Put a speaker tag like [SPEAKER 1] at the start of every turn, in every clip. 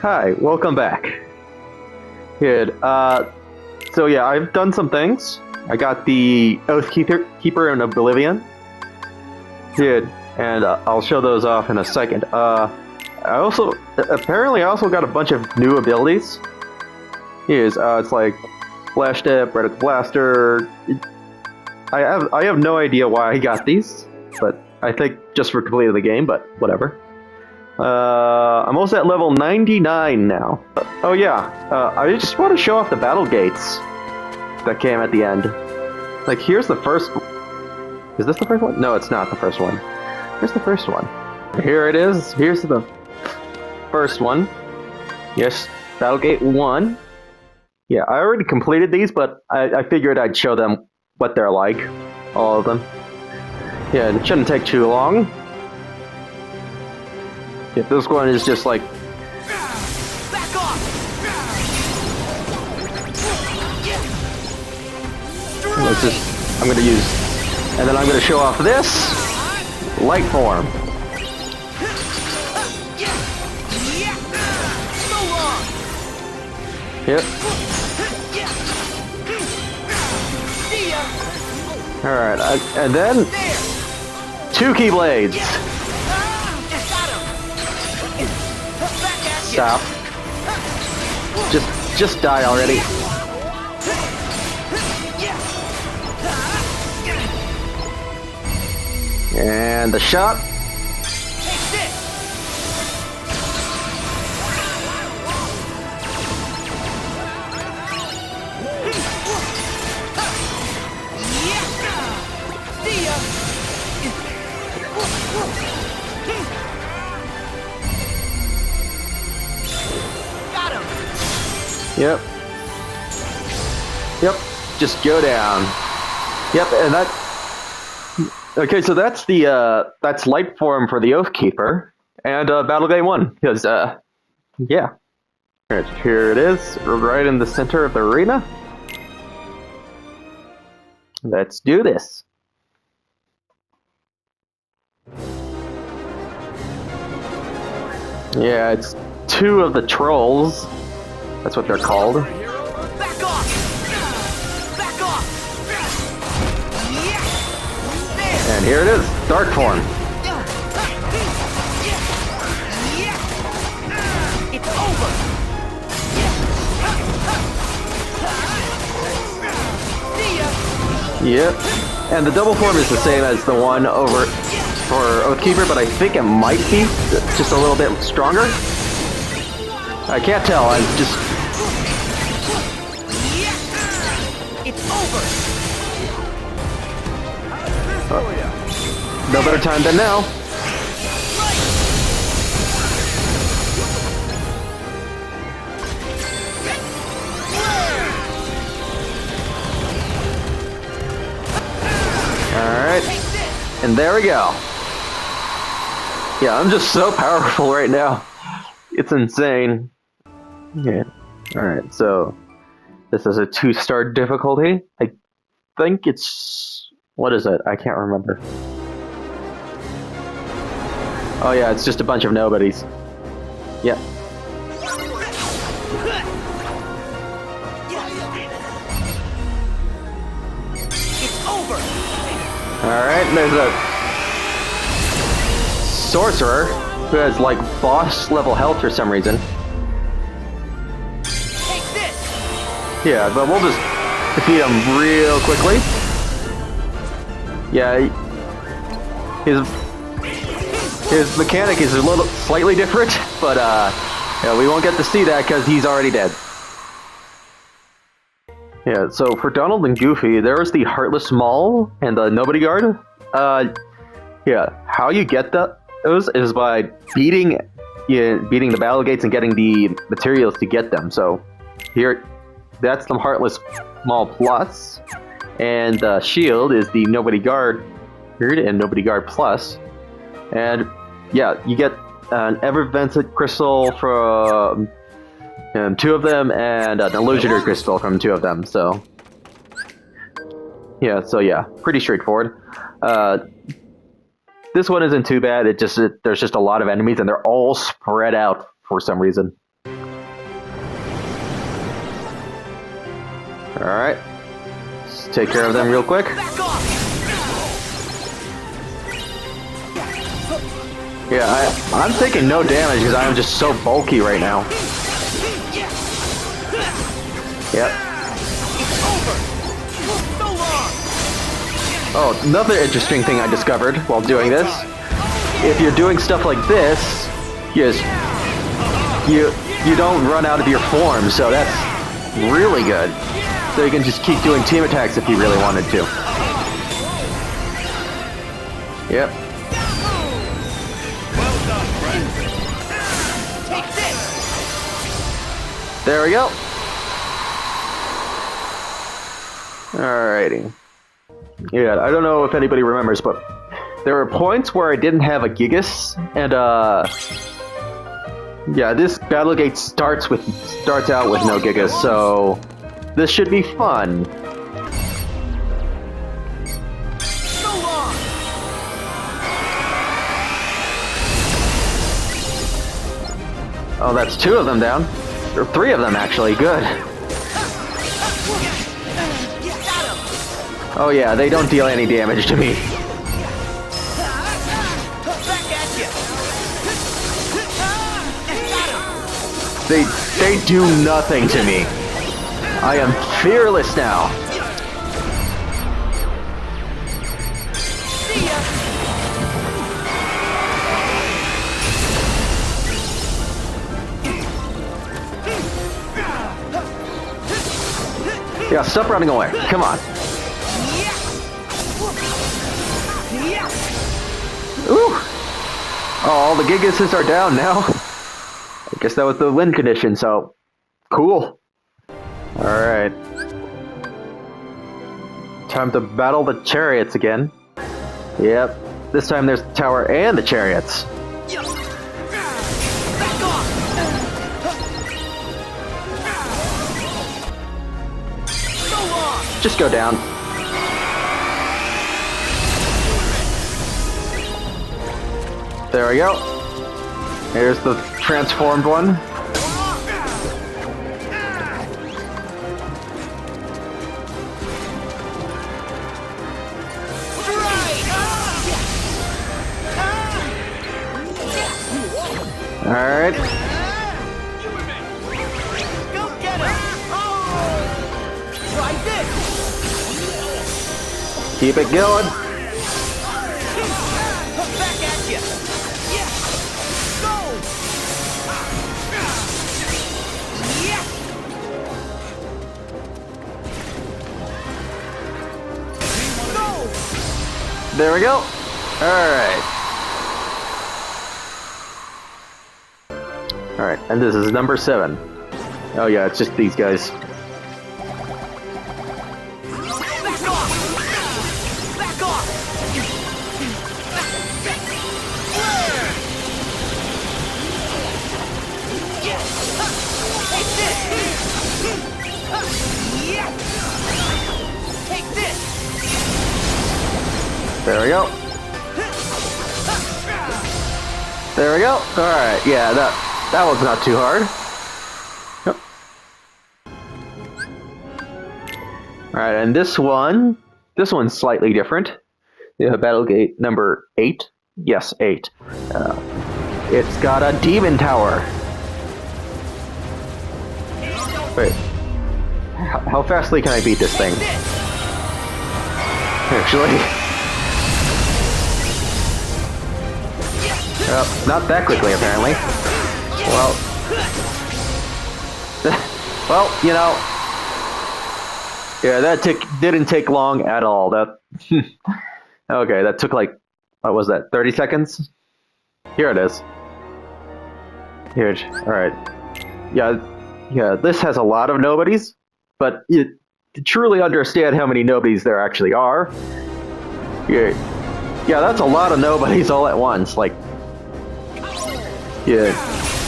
[SPEAKER 1] Hi, welcome back. Good. So yeah, I've done some things. I got the Keeper in Oblivion. Good, and I'll show those off in a second. I also got a bunch of new abilities. It's like Flash Dip, Reticle Blaster. I have no idea why I got these, but I think just for completing the game. But whatever. I'm almost at level 99 now. Oh yeah, I just want to show off the battle gates that came at the end. Like, here's the first... Is this the first one? No, it's not the first one. Here's the first one. Here it is. Here's the first one. Yes, Battlegate 1. Yeah, I already completed these, but I figured I'd show them what they're like. All of them. Yeah, it shouldn't take too long. Yeah, this one is just like...
[SPEAKER 2] Back off!
[SPEAKER 1] I'm gonna use... And then I'm gonna show off this light form. Yep. Alright, and then... 2 Keyblades. Stop. Just die already. And the shot. Yep. Yep. Just go down. Yep, and that... Okay, so that's the, that's light form for the Oathkeeper, and, Battlegate 1, because, yeah. Alright, here it is, right in the center of the arena. Let's do this. Yeah, it's 2 of the trolls. That's what they're called.
[SPEAKER 2] Back off! Back off!
[SPEAKER 1] And here it is, dark form.
[SPEAKER 2] It's over.
[SPEAKER 1] Yep. And the double form is the same as the one over for Oathkeeper, but I think it might be just a little bit stronger. I can't tell, I'm just...
[SPEAKER 2] It's over.
[SPEAKER 1] No better time than now. Alright. And there we go. Yeah, I'm just so powerful right now. It's insane. Yeah. Alright, so this is a 2-star difficulty. I think it's... What is it? I can't remember. Oh yeah, it's just a bunch of nobodies. Yeah.
[SPEAKER 2] It's over.
[SPEAKER 1] Alright, there's a sorcerer who has like boss level health for some reason.
[SPEAKER 2] Take this.
[SPEAKER 1] Yeah, but we'll just defeat him real quickly. Yeah, his mechanic is a little slightly different, but yeah, we won't get to see that because he's already dead. Yeah, so for Donald and Goofy, there's the Heartless Maul and the Nobody Guard. Yeah, how you get those is by beating the battle gates and getting the materials to get them. So here, that's the Heartless Maul Plus, and Shield is the Nobody Guard and Nobody Guard Plus. And yeah, you get an Effervescent Crystal from 2 of them, and an Illusionary Crystal from 2 of them, so... Yeah, pretty straightforward. This one isn't too bad, there's just a lot of enemies, and they're all spread out for some reason. Alright. Let's take care of them real quick.
[SPEAKER 2] Back off!
[SPEAKER 1] Yeah, I'm taking no damage because I'm just so bulky right now. Yep.
[SPEAKER 2] It's over! So long!
[SPEAKER 1] Oh, another interesting thing I discovered while doing this. If you're doing stuff like this, you don't run out of your form, so that's really good. So you can just keep doing team attacks if you really wanted to. Yep.
[SPEAKER 2] Well done, friend. Take this!
[SPEAKER 1] There we go. Alrighty. Yeah, I don't know if anybody remembers, but there were points where I didn't have a Gigas, and yeah, this Battlegate starts out with no Gigas, so this should be fun.
[SPEAKER 2] So long!
[SPEAKER 1] Oh, that's 2 of them down. Or 3 of them, actually. Good. Oh yeah, they don't deal any damage to me.
[SPEAKER 2] Back at you!
[SPEAKER 1] They do nothing to me. I am fearless now.
[SPEAKER 2] See ya!
[SPEAKER 1] Yeah, stop running away. Come on. Ooh! Oh, all the Gigases are down now. I guess that was the win condition, so cool. Alright. Time to battle the chariots again. Yep. This time there's the tower and the chariots.
[SPEAKER 2] Back off! So long!
[SPEAKER 1] Just go down. There we go. Here's the transformed one. Alright.
[SPEAKER 2] Go get him! Try this!
[SPEAKER 1] Keep it going.
[SPEAKER 2] Back at you! Go! Go!
[SPEAKER 1] There we go. Alright. Alright, and this is number 7. Oh yeah, it's just these guys.
[SPEAKER 2] Back off! Back off! Take this! Take this!
[SPEAKER 1] There we go. There we go. Alright, yeah, that one's not too hard. Yep. Alright, and this one's slightly different. Yeah, Battlegate number 8. Yes, 8. It's got a demon tower. Wait. How fastly can I beat this thing? Actually. Not that quickly, apparently. Well, well, you know, yeah, that didn't take long at all. That okay, that took like, what was that? 30 seconds. Here it is. Huge. All right. Yeah. This has a lot of nobodies, but to truly understand how many nobodies there actually are, yeah, that's a lot of nobodies all at once. Like. Yeah,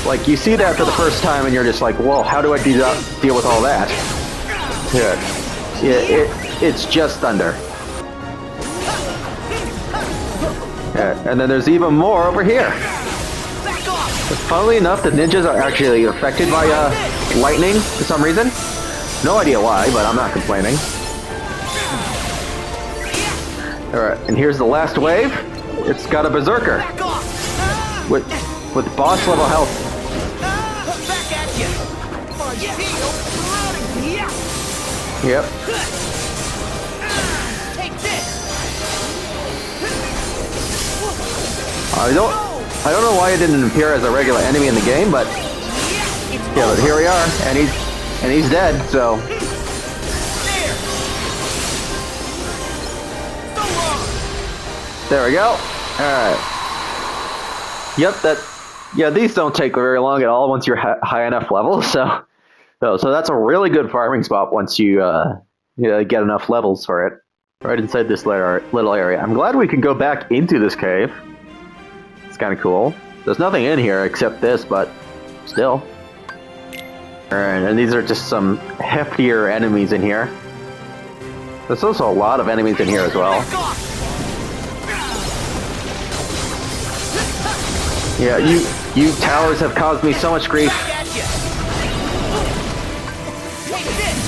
[SPEAKER 1] like you see that for the first time and you're just like, whoa, how do I deal with all that? Yeah, it's just thunder. Yeah, and then there's even more over here. Funnily enough, the ninjas are actually affected by lightning for some reason. No idea why, but I'm not complaining. Alright, and here's the last wave. It's got a berserker.
[SPEAKER 2] Back off!
[SPEAKER 1] With boss level health.
[SPEAKER 2] Back at you! Yeah!
[SPEAKER 1] Yep.
[SPEAKER 2] Take this!
[SPEAKER 1] I don't know why it didn't appear as a regular enemy in the game, but yeah, but here we are, and he's dead, so
[SPEAKER 2] There! So long!
[SPEAKER 1] there we go. Alright. Yep, these don't take very long at all once you're high enough level, so that's a really good farming spot once you get enough levels for it. Right inside this little area. I'm glad we can go back into this cave. It's kind of cool. There's nothing in here except this, but still. Alright, and these are just some heftier enemies in here. There's also a lot of enemies in here as well.
[SPEAKER 2] Back off!
[SPEAKER 1] Yeah, you towers have caused me so much grief.
[SPEAKER 2] Back at you! Take this!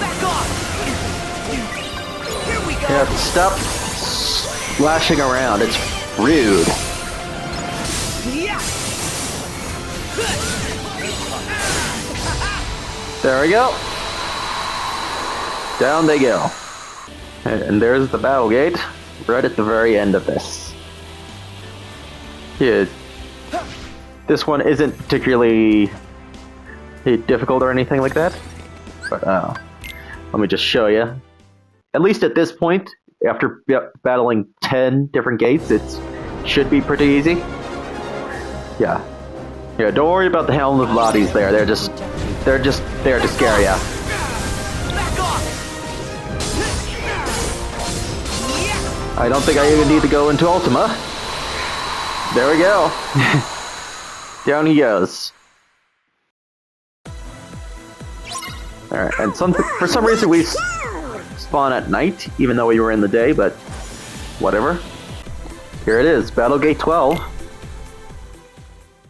[SPEAKER 2] Back off! Here we go!
[SPEAKER 1] Yeah, stop splashing around. It's rude.
[SPEAKER 2] Yeah!
[SPEAKER 1] There we go. Down they go. And there's the battle gate, right at the very end of this. Yeah, this one isn't particularly difficult or anything like that, but let me just show you. At least at this point, after battling 10 different gates, it should be pretty easy. Yeah, don't worry about the helmeted bodies there. They're just there to scare ya.
[SPEAKER 2] Back off!
[SPEAKER 1] I don't think I even need to go into Ultima. There we go. Down he goes. Alright, and for some reason we spawn at night, even though we were in the day, but whatever. Here it is, Battlegate 12.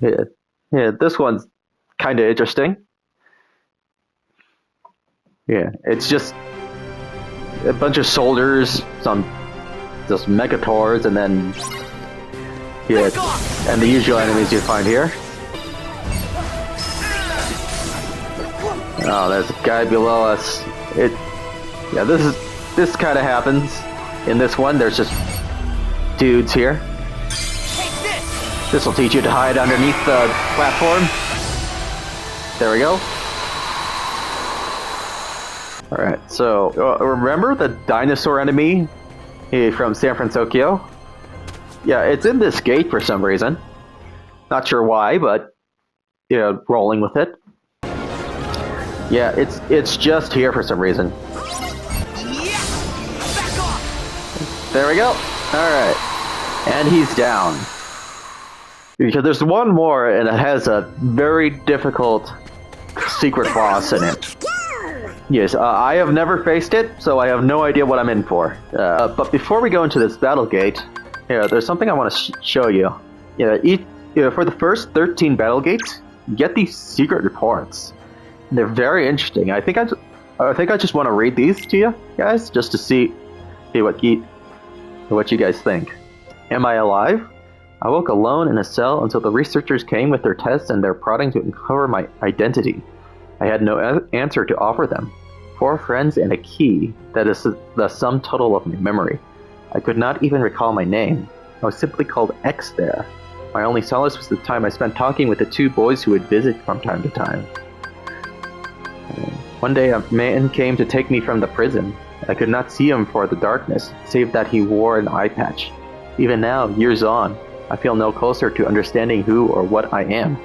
[SPEAKER 1] Yeah, this one's kind of interesting. Yeah, it's just a bunch of soldiers, some just Megators, and then and the usual enemies you find here. Oh, there's a guy below us. This kind of happens in this one. There's just dudes here.
[SPEAKER 2] Take this!
[SPEAKER 1] This will teach you to hide underneath the platform. There we go. Alright, so remember the dinosaur enemy from San Francisco? Yeah, it's in this gate for some reason. Not sure why, but rolling with it. Yeah, it's just here for some reason.
[SPEAKER 2] Yeah! Back off!
[SPEAKER 1] There we go. Alright. And he's down. Because there's one more, and it has a very difficult secret boss in it. Yes, I have never faced it, so I have no idea what I'm in for. But before we go into this battle gate, there's something I want to show you. For the first 13 battle gates, you get these secret reports. They're very interesting. I think I just want to read these to you guys, just to see what you guys think. Am I alive? I woke alone in a cell until the researchers came with their tests and their prodding to uncover my identity. I had no answer to offer them. 4 friends and a key that is the sum total of my memory. I could not even recall my name. I was simply called X there. My only solace was the time I spent talking with the 2 boys who would visit from time to time. One day a man came to take me from the prison. I could not see him for the darkness, save that he wore an eye patch. Even now, years on, I feel no closer to understanding who or what I am.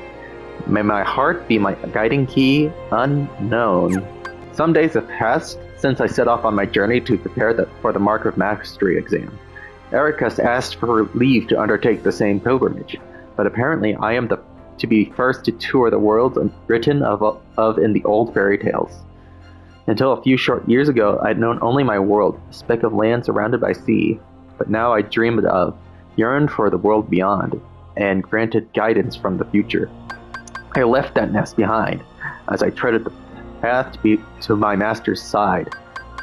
[SPEAKER 1] May my heart be my guiding key, unknown. Some days have passed since I set off on my journey to prepare for the Mark of Mastery exam. Eric has asked for leave to undertake the same pilgrimage, but apparently I am to be first to tour the worlds written of in the old fairy tales. Until a few short years ago, I'd known only my world, a speck of land surrounded by sea, but now I dreamed of, yearned for the world beyond, and granted guidance from the future. I left that nest behind as I treaded the path to my master's side.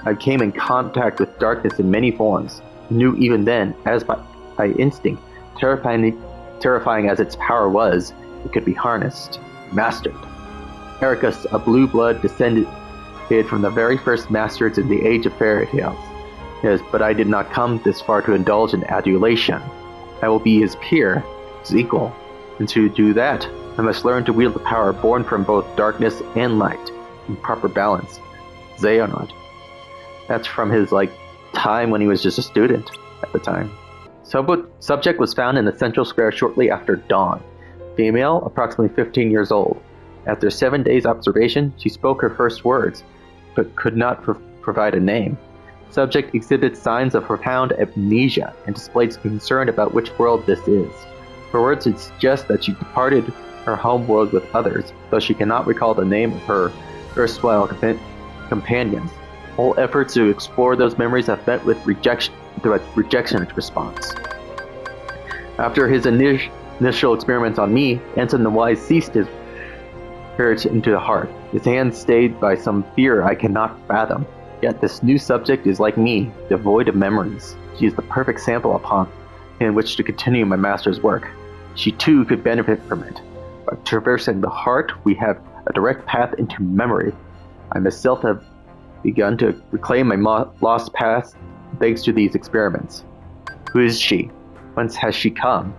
[SPEAKER 1] I came in contact with darkness in many forms, knew even then, as by instinct, terrifying as its power was, it could be harnessed, mastered. Ericus, a blue blood, descended from the very first masters in the age of fairy tales. Yes, but I did not come this far to indulge in adulation. I will be his peer, his equal, and to do that, I must learn to wield the power born from both darkness and light, in proper balance. Xehanort. That's from his, time when he was just a student at the time. Subject was found in the central square shortly after dawn. Female, approximately 15 years old. After 7 days' observation, she spoke her first words, but could not provide a name. Subject exhibited signs of profound amnesia and displayed concern about which world this is. Her words would suggest that she departed her home world with others, though she cannot recall the name of her erstwhile companions. All efforts to explore those memories have met with rejection response. After his initial experiments on me, Ansem the Wise ceased his courage into the heart. His hand stayed by some fear I cannot fathom. Yet this new subject is like me, devoid of memories. She is the perfect sample upon in which to continue my master's work. She too could benefit from it. By traversing the heart, we have a direct path into memory. I myself have begun to reclaim my lost past thanks to these experiments. Who is she? Whence has she come?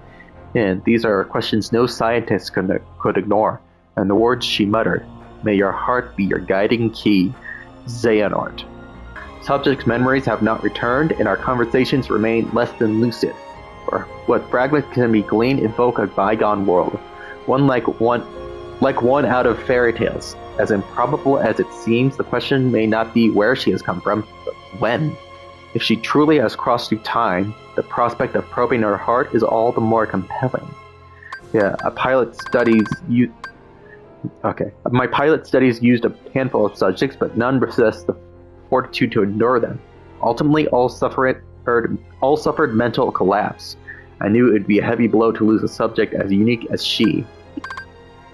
[SPEAKER 1] And these are questions no scientist could ignore. And the words she muttered, "May your heart be your guiding key, Xehanort." Subject's memories have not returned, and our conversations remain less than lucid. For what fragments can be gleaned evoke a bygone world, one like one out of fairy tales. As improbable as it seems, the question may not be where she has come from, but when. If she truly has crossed through time, the prospect of probing her heart is all the more compelling. My pilot studies used a handful of subjects, but none possessed the fortitude to endure them. Ultimately, all suffered mental collapse. I knew it would be a heavy blow to lose a subject as unique as she.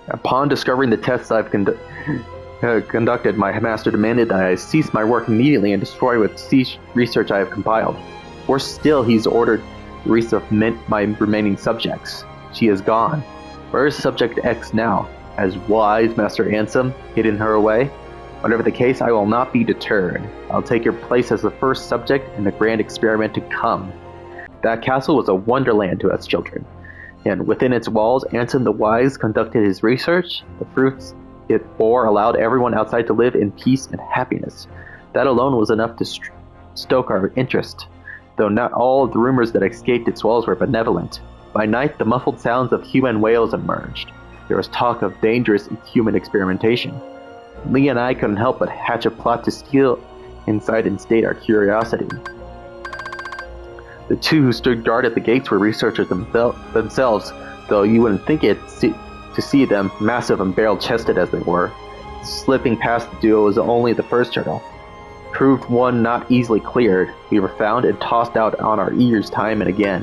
[SPEAKER 1] Upon discovering the tests I've conducted, my master demanded that I cease my work immediately and destroy what research I have compiled. Worse still, he's ordered the release of my remaining subjects. She is gone. Where is Subject X now? Has wise Master Ansem hidden her away? Whatever the case, I will not be deterred. I'll take your place as the first subject in the grand experiment to come. That castle was a wonderland to us children, and within its walls, Ansem the Wise conducted his research. The fruits it bore allowed everyone outside to live in peace and happiness. That alone was enough to stoke our interest, though not all of the rumors that escaped its walls were benevolent. By night, the muffled sounds of human wails emerged. There was talk of dangerous human experimentation. Lee and I couldn't help but hatch a plot to steal inside and state our curiosity. The two who stood guard at the gates were researchers themselves, though you wouldn't think it to see them, massive and barrel-chested as they were. Slipping past the duo was only the first hurdle. Proved one not easily cleared, we were found and tossed out on our ears time and again.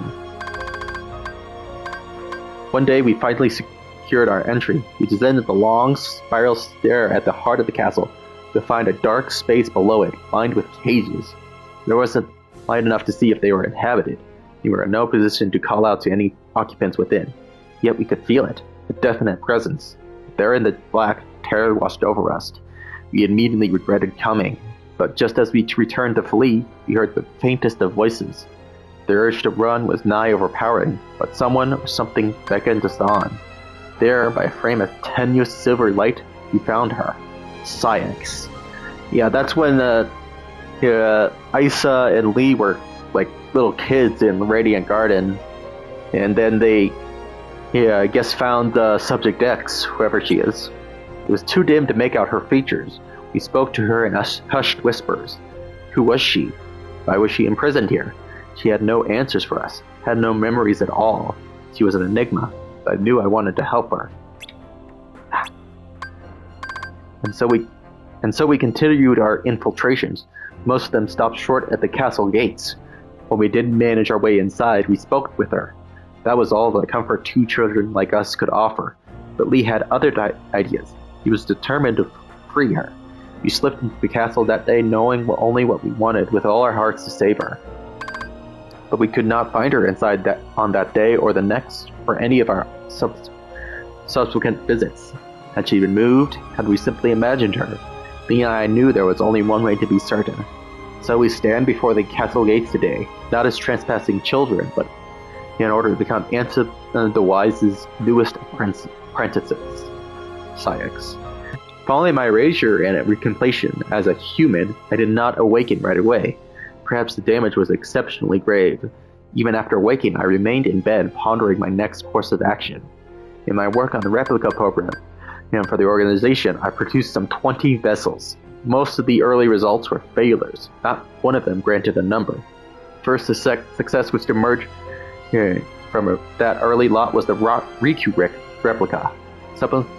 [SPEAKER 1] One day we finally secured our entry. We descended the long, spiral stair at the heart of the castle to find a dark space below it, lined with cages. There wasn't light enough to see if they were inhabited. We were in no position to call out to any occupants within. Yet we could feel it, a definite presence. There in the black, terror washed over us. We immediately regretted coming, but just as we returned to flee, we heard the faintest of voices. The urge to run was nigh overpowering, but someone or something beckoned us on. There, by a frame of tenuous silver light, we found her. Saïx. Yeah, that's when Isa and Lee were like little kids in Radiant Garden, and then they, I guess, found Subject X, whoever she is. It was too dim to make out her features. We spoke to her in hushed whispers. Who was she? Why was she imprisoned here? She had no answers for us, had no memories at all. She was an enigma, but I knew I wanted to help her. And so we continued our infiltrations. Most of them stopped short at the castle gates. When we did manage our way inside, we spoke with her. That was all the comfort two children like us could offer. but Lee had other ideas. He was determined to free her. We slipped into the castle that day knowing only what we wanted with all our hearts to save her. But we could not find her inside on that day or the next or any of our subsequent visits. Had she been moved? Had we simply imagined her? Lee and I knew there was only one way to be certain. So we stand before the castle gates today, not as trespassing children, but in order to become the Wise's newest apprentices. Syx. Following my erasure and recontemplation as a human, I did not awaken right away. Perhaps the damage was exceptionally grave. Even after waking, I remained in bed pondering my next course of action. In my work on the replica program, and for the organization, I produced some 20 vessels. Most of the early results were failures. Not one of them granted a number. First success which emerged from that early lot was the Riku replica.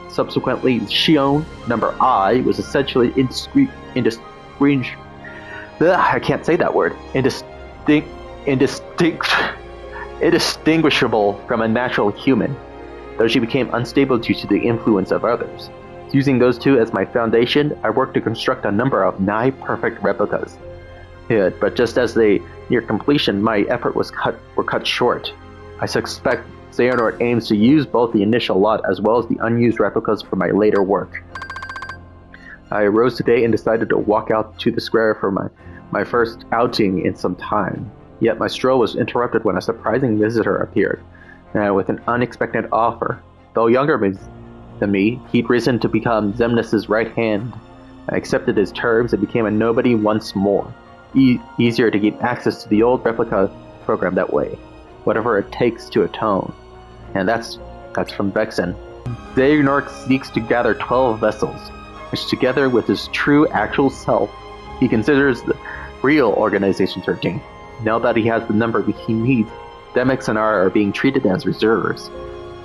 [SPEAKER 1] Subsequently, Shion number I was essentially indistinguishable from a natural human, though she became unstable due to the influence of others. Using those two as my foundation, I worked to construct a number of nigh-perfect replicas. But just as they near completion, my effort were cut short. I suspect Xehanort aims to use both the initial lot as well as the unused replicas for my later work. I arose today and decided to walk out to the square for my first outing in some time. Yet my stroll was interrupted when a surprising visitor appeared, with an unexpected offer. Though younger than me, he'd risen to become Xemnas' right hand. I accepted his terms and became a nobody once more. Easier to gain access to the old replica program that way. Whatever it takes to atone. And that's from Vexen. Xehanort seeks to gather 12 vessels, which together with his true actual self, he considers the real Organization 13. Now that he has the number he needs, Demyx and I are being treated as reserves.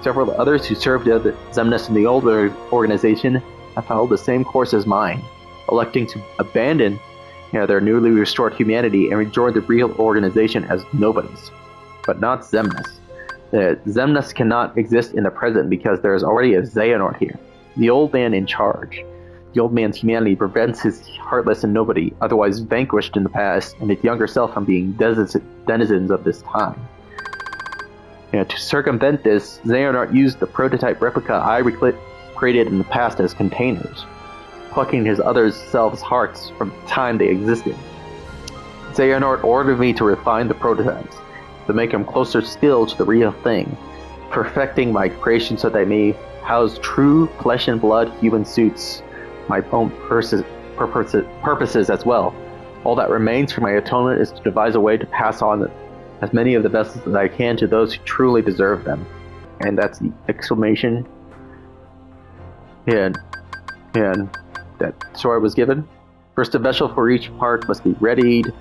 [SPEAKER 1] Several others who served Xemnas in the old organization have followed the same course as mine, electing to abandon their newly restored humanity and rejoin the real organization as nobodies. But not Xemnas. Xemnas cannot exist in the present because there is already a Xehanort here, the old man in charge. The old man's humanity prevents his heartless and nobody, otherwise vanquished in the past, and his younger self from being denizens of this time. To circumvent this, Xehanort used the prototype replica I created in the past as containers, plucking his other selves' hearts from the time they existed. Xehanort ordered me to refine the prototypes, to make them closer still to the real thing, perfecting my creation so they may house true flesh and blood human suits, my own purposes as well. All that remains for my atonement is to devise a way to pass on as many of the vessels as I can to those who truly deserve them. And that's the exclamation. And that sword was given. First, a vessel for each part must be readied.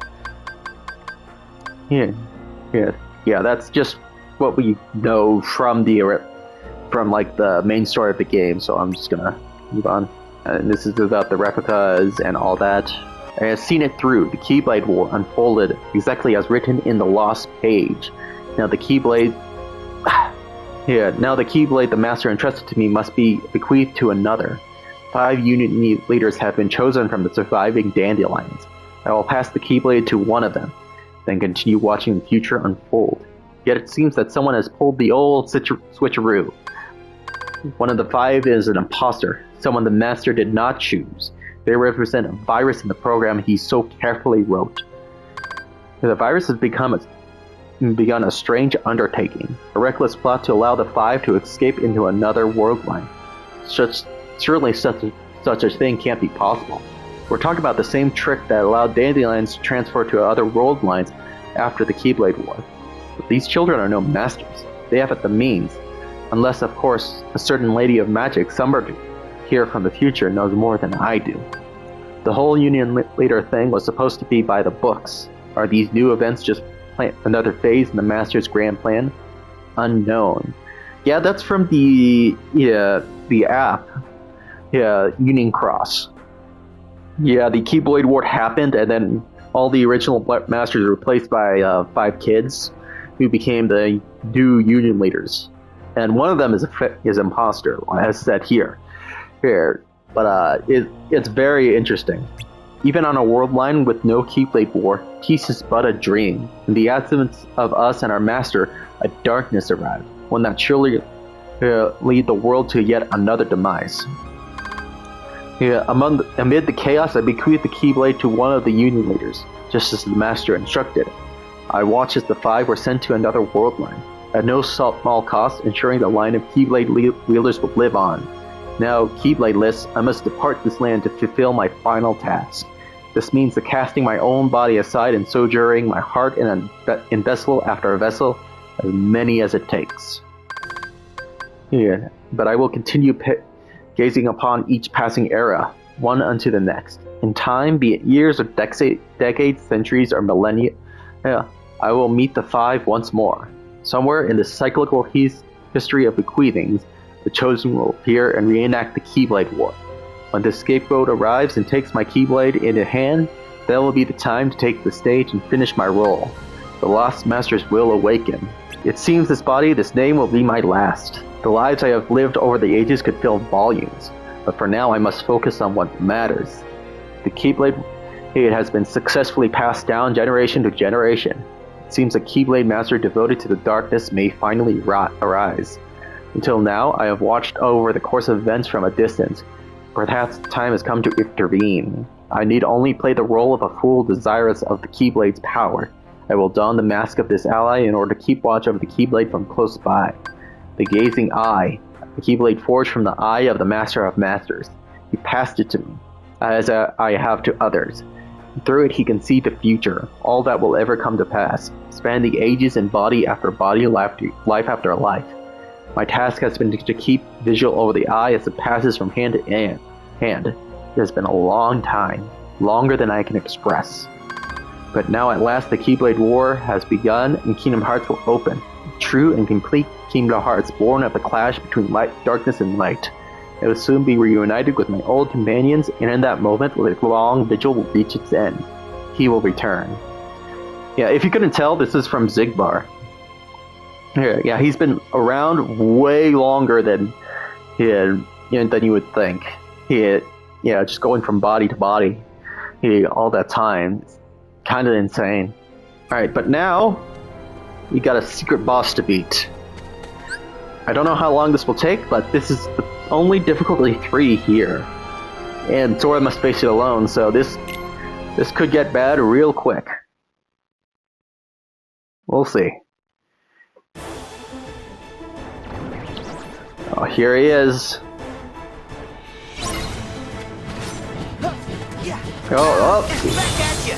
[SPEAKER 1] Yeah, that's just what we know from the main story of the game, so I'm just gonna move on. And this is about the replicas and all that. I have seen it through. The Keyblade War unfolded exactly as written in the Lost Page. Now the Keyblade the Master entrusted to me must be bequeathed to another. 5 unit leaders have been chosen from the surviving Dandelions. I will pass the Keyblade to one of them, then continue watching the future unfold. Yet it seems that someone has pulled the old switcheroo. One of the 5 is an imposter, someone the Master did not choose. They represent a virus in the program he so carefully wrote. The virus has begun a strange undertaking, a reckless plot to allow the 5 to escape into another world line. Surely such a thing can't be possible. We're talking about the same trick that allowed Dandelions to transfer to other world lines after the Keyblade War. But these children are no masters. They haven't the means. Unless, of course, a certain lady of magic somewhere here from the future knows more than I do. The whole Union Leader thing was supposed to be by the books. Are these new events just another phase in the Master's grand plan? Unknown. Yeah, that's from the app. Yeah, Union Cross. Yeah, the Keyblade War happened, and then all the original Masters were replaced by 5 kids who became the new Union Leaders. and one of them is imposter, as said here. But it's very interesting. Even on a world line with no Keyblade War, peace is but a dream. In the absence of us and our master, a darkness arrived, one that surely lead the world to yet another demise. Amid the chaos, I bequeathed the Keyblade to one of the Union leaders, just as the master instructed. I watched as the five were sent to another world line, at no small cost, ensuring the line of Keyblade wielders would live on. Now, Keyblade-less, I must depart this land to fulfill my final task. This means the casting my own body aside and sojourning my heart in vessel after vessel, as many as it takes. But I will continue gazing upon each passing era, one unto the next. In time, be it years or decades, centuries, or millennia, I will meet the five once more. Somewhere in the cyclical history of bequeathings, the Chosen will appear and reenact the Keyblade War. When the scapegoat arrives and takes my Keyblade in hand, that will be the time to take the stage and finish my role. The Lost Masters will awaken. It seems this name will be my last. The lives I have lived over the ages could fill volumes, but for now I must focus on what matters. The Keyblade has been successfully passed down generation to generation. It seems a Keyblade master devoted to the darkness may finally arise. Until now, I have watched over the course of events from a distance. Perhaps the time has come to intervene. I need only play the role of a fool desirous of the Keyblade's power. I will don the mask of this ally in order to keep watch over the Keyblade from close by. The Gazing Eye. The Keyblade forged from the eye of the Master of Masters. He passed it to me, as I have to others. Through it he can see the future, all that will ever come to pass, span the ages and body after body, life after life. My task has been to keep vigil over the eye as it passes from hand to hand. It has been a long time, longer than I can express. But now at last the Keyblade War has begun and Kingdom Hearts will open. True and complete Kingdom Hearts, born of the clash between darkness and light. I will soon be reunited with my old companions, and in that moment, the long vigil will reach its end. He will return. Yeah, if you couldn't tell, this is from Xigbar. Yeah, he's been around way longer than than you would think. Just going from body to body, all that time, it's kind of insane. All right, but now we got a secret boss to beat. I don't know how long this will take, but this is the only difficulty 3 here, and Sora must face it alone. So this could get bad real quick. We'll see. Oh, here he is. Oh.
[SPEAKER 2] Back at you.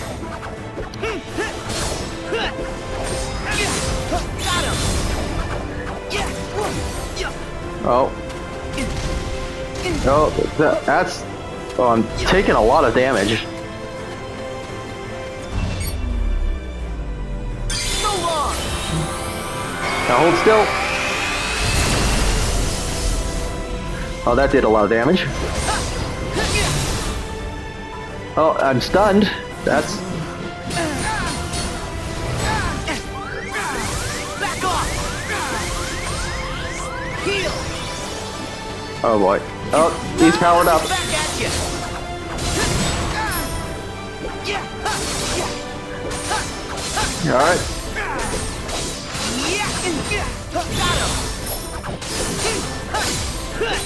[SPEAKER 2] Got him.
[SPEAKER 1] Oh. That's... Oh, I'm taking a lot of damage.
[SPEAKER 2] So long.
[SPEAKER 1] Now hold still. Oh, that did a lot of damage. Oh, I'm stunned. That's...
[SPEAKER 2] Back off. Heal.
[SPEAKER 1] Oh boy. Oh, he's powered up.
[SPEAKER 2] Back at you.
[SPEAKER 1] Alright.
[SPEAKER 2] Got him.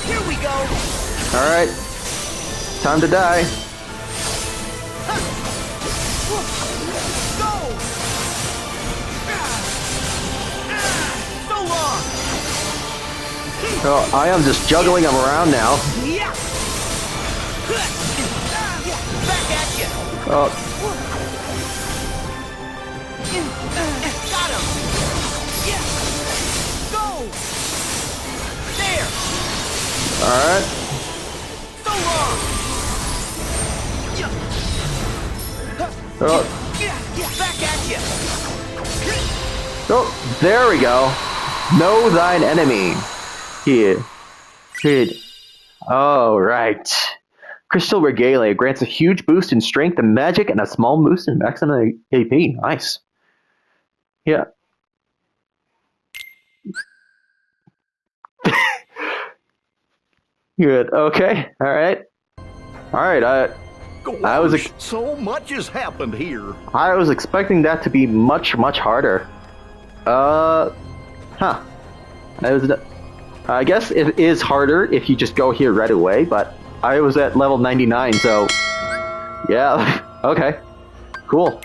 [SPEAKER 2] Here we go.
[SPEAKER 1] Alright. Time to die.
[SPEAKER 2] Go. So long.
[SPEAKER 1] Oh, I am just juggling him around now.
[SPEAKER 2] Yeah. Back at you.
[SPEAKER 1] Oh,
[SPEAKER 2] Got him. Yeah. Go. There.
[SPEAKER 1] alright.
[SPEAKER 2] So long.
[SPEAKER 1] Oh,
[SPEAKER 2] Back at you.
[SPEAKER 1] oh, there we go. Know thine enemy. Here. Alright. Crystal Regalia grants a huge boost in strength and magic and a small boost in maximum AP. Nice. Yeah. Good. Okay. All right. All right. I was ex-
[SPEAKER 3] So much has happened here.
[SPEAKER 1] I was expecting that to be much harder. Huh. I guess it is harder if you just go here right away, but I was at level 99, so yeah. Okay. Cool.